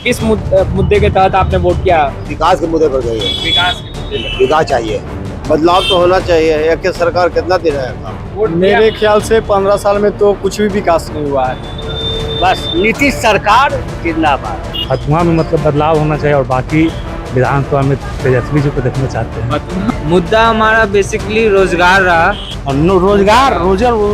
किस मुद्दे के तहत आपने वोट किया? विकास के मुद्दे पर गई है। विकास के मुद्दे पर विकास चाहिए, बदलाव तो होना चाहिए। एक ही सरकार कितना दिन रहेगा? वोट मेरे ख्याल से 15 साल में तो कुछ भी विकास नहीं हुआ है। बस नीतीश सरकार जिंदाबाद। फतुहा में मतलब बदलाव होना चाहिए और बाकी विधानसभा में तेजस्वी जी को देखना चाहते हैं। मुद्दा हमारा बेसिकली रोजगार रहा और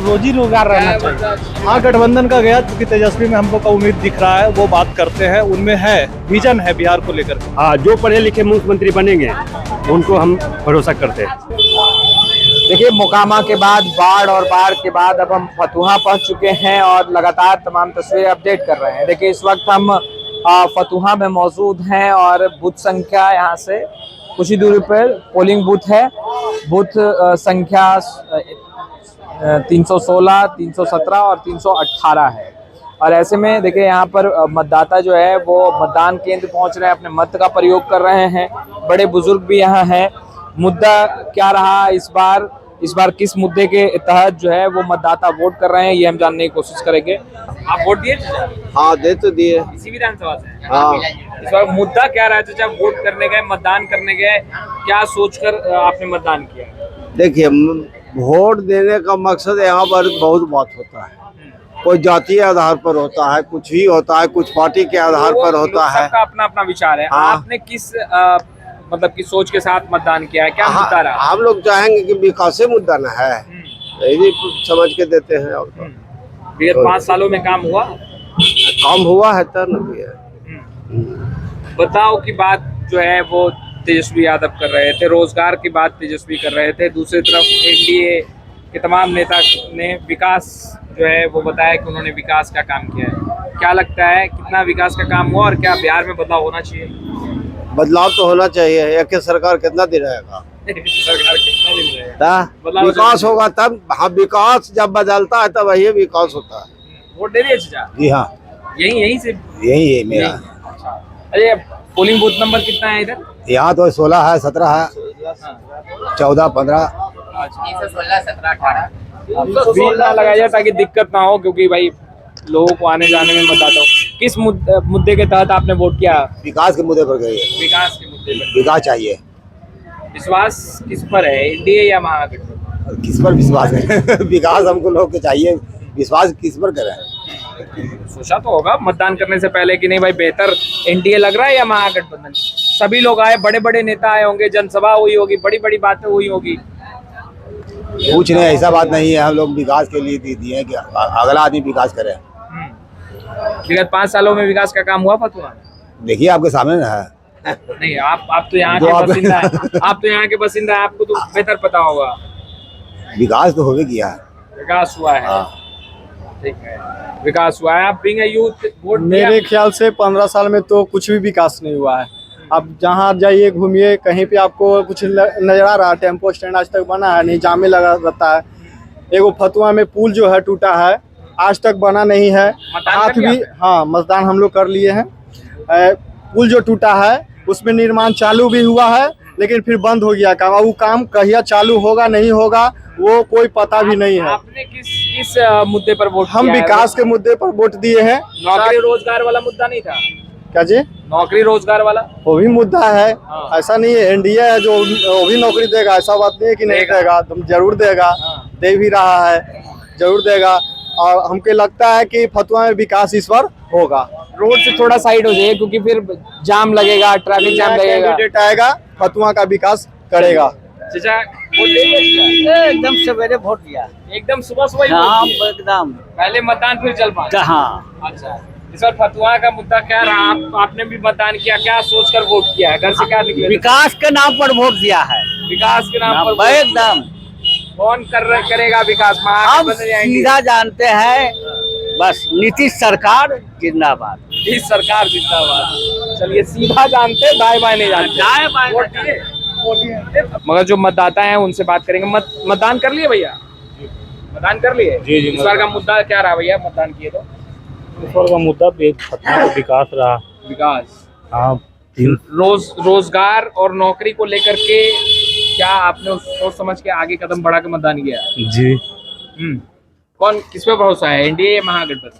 रोजी रोजगार रहना चाहिए। हाँ, गठबंधन का गया क्योंकि तेजस्वी में हम लोग का उम्मीद दिख रहा है, वो बात करते हैं, उनमें है विजन है बिहार को लेकर। हाँ, जो पढ़े लिखे मुख्यमंत्री बनेंगे उनको हम भरोसा करते हैं। देखिए, मोकामा के बाद बाढ़ और बाढ़ के बाद अब हम फतुहा पहुंच चुके हैं और लगातार तमाम तस्वीरें अपडेट कर रहे हैं। देखिए, इस वक्त हम फतुहा में मौजूद हैं और बूथ संख्या यहाँ से कुछ ही दूरी पर पोलिंग बूथ है। बूथ संख्या 316, 317 और 318 है। और ऐसे में देखिए, यहाँ पर मतदाता जो है वो मतदान केंद्र पहुँच रहे हैं, अपने मत का प्रयोग कर रहे हैं। बड़े बुजुर्ग भी यहाँ हैं। मुद्दा क्या रहा इस बार किस मुद्दे के तहत जो है वो मतदाता वोट कर रहे हैं, ये हम जानने की कोशिश करेंगे। आप वोट दिए? हाँ, दे तो दिए। इसी विधानसभा से? हाँ। इस बार मुद्दा क्या रहा चाचा? वोट करने गए, मतदान करने गए, क्या सोचकर आपने मतदान किया? देखिए, वोट देने का मकसद यहाँ पर बहुत बात होता है। कोई जातीय आधार पर होता है, कुछ ही होता है, कुछ पार्टी के आधार पर होता है। सबका अपना अपना विचार है। हाँ। आपने किस मतलब की सोच के साथ मतदान किया है? क्या मुद्दा रहा? हम लोग चाहेंगे कि विकास मुद्दा न है, यही समझ के देते हैं। और विगत 5 सालों में काम हुआ? काम हुआ है तो न भी है। बदलाव की बात जो है वो तेजस्वी यादव कर रहे थे, रोजगार की बात तेजस्वी कर रहे थे। दूसरी तरफ एनडीए के तमाम नेता ने विकास जो है वो बताया कि उन्होंने विकास का काम किया है। क्या लगता है, कितना विकास का काम हुआ और क्या बिहार में बदलाव होना चाहिए? बदलाव तो होना चाहिए। एक ही सरकार कितना दिन रहेगा? सरकार कितना दिन रहेगा? विकास होगा तब। हाँ, विकास जब बदलता है तब वही विकास होता है। वोट दे दिए चाचा? जी हाँ, यही से यही है मेरा। अरे, पोलिंग बूथ नंबर कितना है इधर? यहाँ तो 16 है, 17 है, 14, 15। 316, 17, 18। ना लगाया जाए ताकि दिक्कत ना हो, क्योंकि भाई लोगों को आने जाने में बताता हूँ। किस मुद्दे के तहत आपने वोट किया? विकास के मुद्दे पर गई है। विकास के मुद्दे पर। विकास चाहिए। विश्वास किस पर है, एनडीए या महागठबंधन? किस पर विश्वास है? विकास हमको लोग के चाहिए, विश्वास किस पर करें? सोचा तो होगा मतदान करने से पहले कि नहीं भाई बेहतर एनडीए लग रहा है या महागठबंधन? सभी लोग आए, बड़े बड़े नेता आए होंगे, जनसभा हुई होगी, बड़ी बड़ी बातें हुई होगी। कुछ नहीं, ऐसा बात नहीं है। हम लोग विकास के लिए दिए हैं कि अगला आदमी विकास करे। विगत 5 सालों में विकास का काम हुआ फतुहा? देखिए, आपके सामने ना है। नहीं, आप तो यहाँ के बसिंदा है। आप तो यहाँ के बसिंदा है, आपको तो बेहतर पता होगा। विकास तो होवे किया है। विकास हुआ है। ठीक है, विकास हुआ है। आप बीइंग अ यूथ वोट मेरे ख्याल से 15 साल में तो कुछ भी विकास नहीं हुआ है। अब जहाँ जाइए, घूमिए, कहीं पे आपको कुछ नजर आ रहा है? टेम्पो स्टैंड आज तक बना है नहीं, जामे लगा रहता है। एगो फतुहा में पुल जो है टूटा है, आज तक बना नहीं है। हाथ भी, हाँ, मतदान हम लोग कर लिए हैं। पुल जो टूटा है उसमें निर्माण चालू भी हुआ है, लेकिन फिर बंद हो गया काम। वो काम कहिया चालू होगा नहीं होगा वो कोई पता भी नहीं है। आपने किस मुद्दे पर वोट हम किया है? विकास के मुद्दे पर वोट दिए हैं। नौकरी रोजगार वाला मुद्दा नहीं था क्या जी? नौकरी रोजगार वाला वो भी मुद्दा है। हाँ। ऐसा नहीं है एनडीए है जो वो भी नौकरी देगा, ऐसा बात नहीं है कि नहीं देगा। तुम जरूर देगा। हाँ। दे भी रहा है, जरूर देगा। और हमको लगता है कि फतुहा में विकास इस बार होगा। रोड से थोड़ा साइड हो जाए, क्योंकि फिर जाम लगेगा, ट्रैफिक जाम लगेगा। कैंडिडेट आएगा, फतुहा का विकास करेगा। चाचा वोट दे दिया? एकदम सवेरे वोट दिया। एकदम सुबह सुबह ही हाँ, वोट दिए? एकदम। पहले मतदान फिर जल पाए? हाँ, अच्छा, इस बार फतुहा का मुद्दा क्या रहा? आपने भी मतदान किया, क्या सोचकर वोट किया है? घर से क्या निकले? विकास के नाम पर वोट दिया है। विकास के नाम पर एकदम। कौन करेगा विकास? हम महागठबंधन या एनडीए? सीधा जानते हैं, बस नीतीश सरकार जिंदाबाद। नीतीश सरकार जिंदाबाद। चलिए, सीधा जानते, दाएं बाएं नहीं जानते। दाएं बाएं वोट दिए? मगर जो मतदाता हैं उनसे बात करेंगे। मतदान कर लिए भैया? मतदान कर लिए? जी, जी। इस बार का मुद्दा क्या रहा भैया, मतदान किए तो? इस बार का मुद्दा फतुहा का विकास रहा। विकास। हाँ, रोजगार और नौकरी को लेकर के क्या आपने सोच समझ के आगे कदम बढ़ा के मतदान किया? जी। कौन, किस पे भरोसा है, एनडीए या महागठबंधन?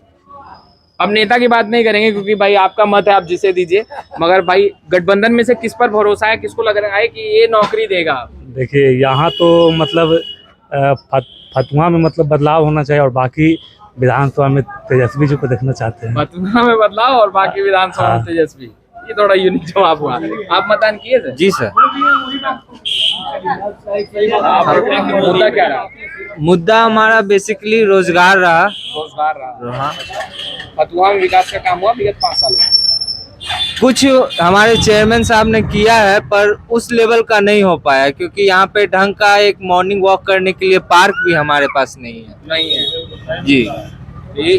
अब नेता की बात नहीं करेंगे क्योंकि भाई आपका मत है, आप जिसे दीजिए, मगर भाई गठबंधन में से किस पर भरोसा है, किसको लग रहा है कि ये नौकरी देगा? देखिए यहाँ तो मतलब फतुहा में मतलब बदलाव होना चाहिए और बाकी विधानसभा में तेजस्वी जी को देखना चाहते हैं। फतुहा में बदलाव और बाकी विधानसभा में तेजस्वी, ये थोड़ा यूनिक जवाब हुआ। आप मतदान किए थे? जी सर। मुद्दा क्या रहा? मुद्दा हमारा बेसिकली रोजगार रहा। रोजगार रहा। फतुहा में विकास का काम हुआ विगत 5 सालों में? कुछ हमारे चेयरमैन साहब ने किया है पर उस लेवल का नहीं हो पाया, क्योंकि यहाँ पे ढंग का एक मॉर्निंग वॉक करने के लिए पार्क भी हमारे पास नहीं है। नहीं है जी,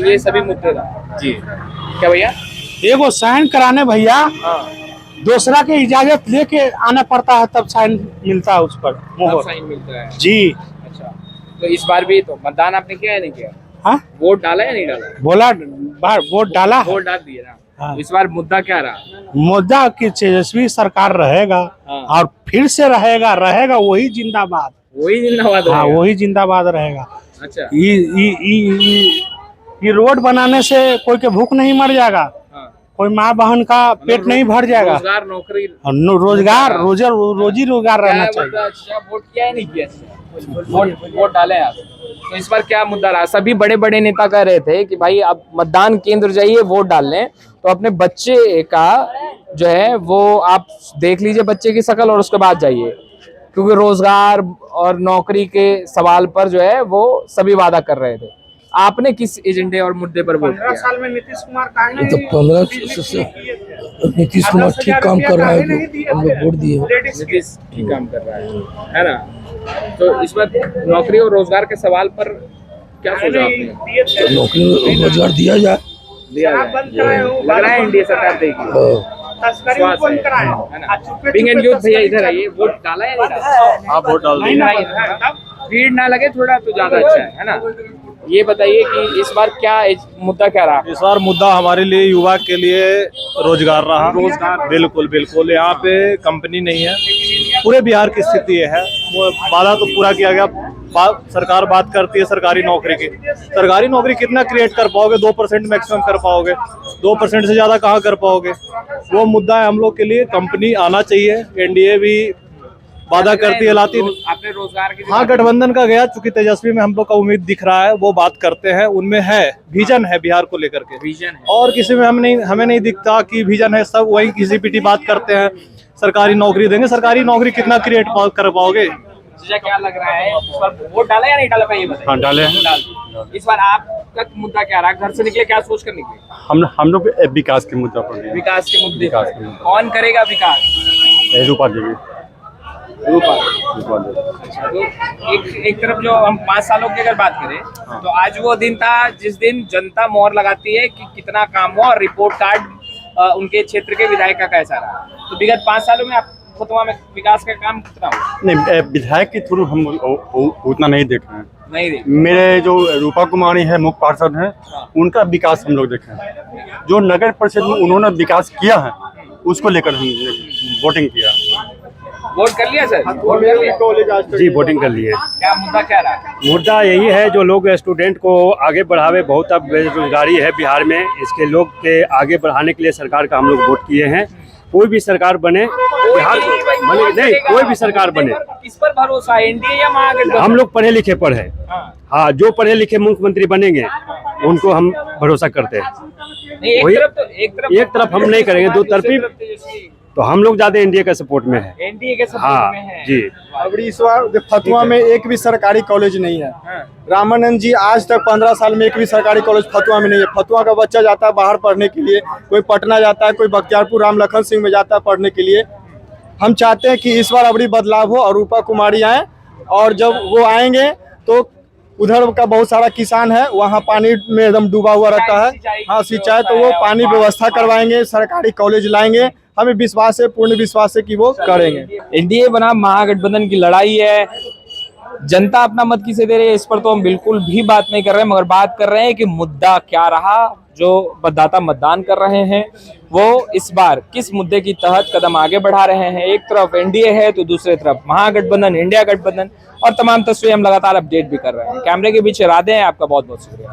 ये सभी मुद्दे था जी। क्या भैया? एगो साइन कराने भैया हाँ, दूसरा के इजाजत लेके आना पड़ता है, तब साइन मिलता है उस पर अब मोहर। साइन मिलता है। जी अच्छा, तो इस बार भी तो मतदान आपने किया है नहीं किया? हाँ, वोट डाला या नहीं डाला? बोला बार वोट डाला है। वोट डाल दिए ना। हाँ। इस बार मुद्दा क्या रहा? मुद्दा की तेजस्वी सरकार रहेगा हाँ। और फिर से रहेगा वही जिंदाबाद। वही जिंदाबाद हाँ, रहेगा। वही जिंदाबाद रहेगा। अच्छा। ये रोड बनाने से कोई के भूख नहीं मर जाएगा, हाँ। कोई माँ बहन का पेट नहीं भर जाएगा। रोजगार, नौकरी, रोजगार रोजी रोजगार रहना क्या चाहिए। मुद्दा? अच्छा, वोट किया है नहीं किया? वोट डाले हैं आप? तो इस बार क्या मुद्दा रहा? सभी बड़े बड़े नेता कह रहे थे कि भाई आप मतदान केंद्र जाइए, वोट डाल लें, तो अपने बच्चे का जो है वो आप देख लीजिए बच्चे की शक्ल और उसके बाद जाइए, क्योंकि रोजगार और नौकरी के सवाल पर जो है वो सभी वादा कर रहे थे। आपने किस एजेंडे और मुद्दे पर वोट किया? 15 साल में नीतीश कुमार का तो 15 से नीतीश कुमार ठीक काम कर रहा है, हम लोग वोट दिए। नीतीश ठीक काम कर रहा है ना? तो इस बार नौकरी और रोजगार के सवाल पर क्या सोचा आपने? तो नौकरी और रोजगार दिया जाए। दिया जाए। लग रहा है एनडीए सरकार देगी। विश्वास है ना? बिग एंड यूथ भैया इधर आइए, वोट डाला है नहीं डाला? आप वोट डाल भीड़ ना लगे थोड़ा तो ज्यादा अच्छा है ना? ये बताइए कि इस बार क्या मुद्दा क्या रहा? इस बार मुद्दा हमारे लिए युवा के लिए रोजगार रहा। रोजगार बिल्कुल बिल्कुल। यहाँ पे कंपनी नहीं है, पूरे बिहार की स्थिति ये है। वो वादा तो पूरा किया गया, सरकार बात करती है सरकारी नौकरी की। सरकारी नौकरी कितना क्रिएट कर पाओगे? 2% मैक्सिमम कर पाओगे, 2% से ज्यादा कहाँ कर पाओगे? वो मुद्दा है हम लोग के लिए। कंपनी आना चाहिए। एनडीए भी वादा करती है, लाती। आपने रोजगार की हाँ, गठबंधन का गया, चूंकि तेजस्वी में हम लोग का उम्मीद दिख रहा है, वो बात करते हैं, उनमें है विजन है बिहार को लेकर के। विजन है और किसी में हमें नहीं दिखता कि विजन है। सब वही किसी पीटी बात करते हैं, सरकारी नौकरी देंगे। सरकारी नौकरी कितना क्रिएट कर पाओगे? क्या लग रहा है इस बार वोट डाला या नहीं डाला? ये बताइए। हाँ, डाले हैं। डाल। इस बार आपका मुद्दा क्या रहा? घर से निकले क्या सोच कर निकले? हम लोग विकास के मुद्दा पर। विकास के मुद्दे पर। कौन करेगा विकास? रूपा देवी। अच्छा, तो एक तरफ जो हम 5 सालों की अगर बात करें तो आज वो दिन था जिस दिन जनता मोहर लगाती है कि कितना काम हुआ और रिपोर्ट कार्ड उनके क्षेत्र के विधायक का कैसा रहा। तो विगत 5 सालों में आप फतुहा में विकास का काम कितना हुआ? नहीं, विधायक के थ्रू हम उतना नहीं देख रहे हैं। नहीं देख। मेरे जो रूपा कुमारी है, मुख्य पार्षद हैं, उनका विकास हम लोग देखे हैं। जो नगर परिषद में उन्होंने विकास किया है उसको लेकर हमने वोटिंग किया। वोट कर लिया सर? वोट कर लिया? जी, वोटिंग कर लिए। क्या मुद्दा क्या रहा? मुद्दा यही है जो लोग स्टूडेंट को आगे बढ़ावे। बहुत अब बेरोजगारी है बिहार में, इसके लोग के आगे बढ़ाने के लिए सरकार का हम लोग वोट किए हैं। कोई भी सरकार बने बिहार नहीं, कोई भी सरकार बने। किस पर भरोसा? एनडीए या महागठबंधन? हम लोग पढ़े लिखे पर है। हाँ, जो पढ़े लिखे मुख्यमंत्री बनेंगे उनको हम भरोसा करते हैं। एक तरफ हम नहीं करेंगे, दो तरफी। तो हम लोग ज्यादा एनडीए का सपोर्ट में है। एनडीए के सपोर्ट हाँ में है जी। अब इस बार फतुहा में एक भी सरकारी कॉलेज नहीं है। रामानंद जी आज तक 15 साल में एक भी सरकारी कॉलेज फतुहा में नहीं है। फतुहा का बच्चा जाता है बाहर पढ़ने के लिए, कोई पटना जाता है, कोई बख्तियारपुर राम लखन सिंह में जाता है पढ़ने के लिए। हम चाहते हैं कि इस बार अबड़ी बदलाव हो और रूपा कुमारी आए, और जब वो आएंगे तो उधर का बहुत सारा किसान है, वहाँ पानी में एकदम डूबा हुआ रहता है। हाँ, सिंचाई, तो वो पानी व्यवस्था करवाएंगे, सरकारी कॉलेज लाएंगे। हमें विश्वास है, पूर्ण विश्वास है कि वो करेंगे। एनडीए बना महागठबंधन की लड़ाई है। जनता अपना मत किसे दे रही है इस पर तो हम बिल्कुल भी बात नहीं कर रहे हैं, मगर बात कर रहे हैं कि मुद्दा क्या रहा। जो मतदाता मतदान कर रहे हैं वो इस बार किस मुद्दे की तहत कदम आगे बढ़ा रहे हैं। एक तरफ एनडीए है तो दूसरी तरफ महागठबंधन, इंडिया गठबंधन, और तमाम तस्वीरें हम लगातार अपडेट भी कर रहे हैं। कैमरे के पीछे राधे हैं, आपका बहुत बहुत शुक्रिया।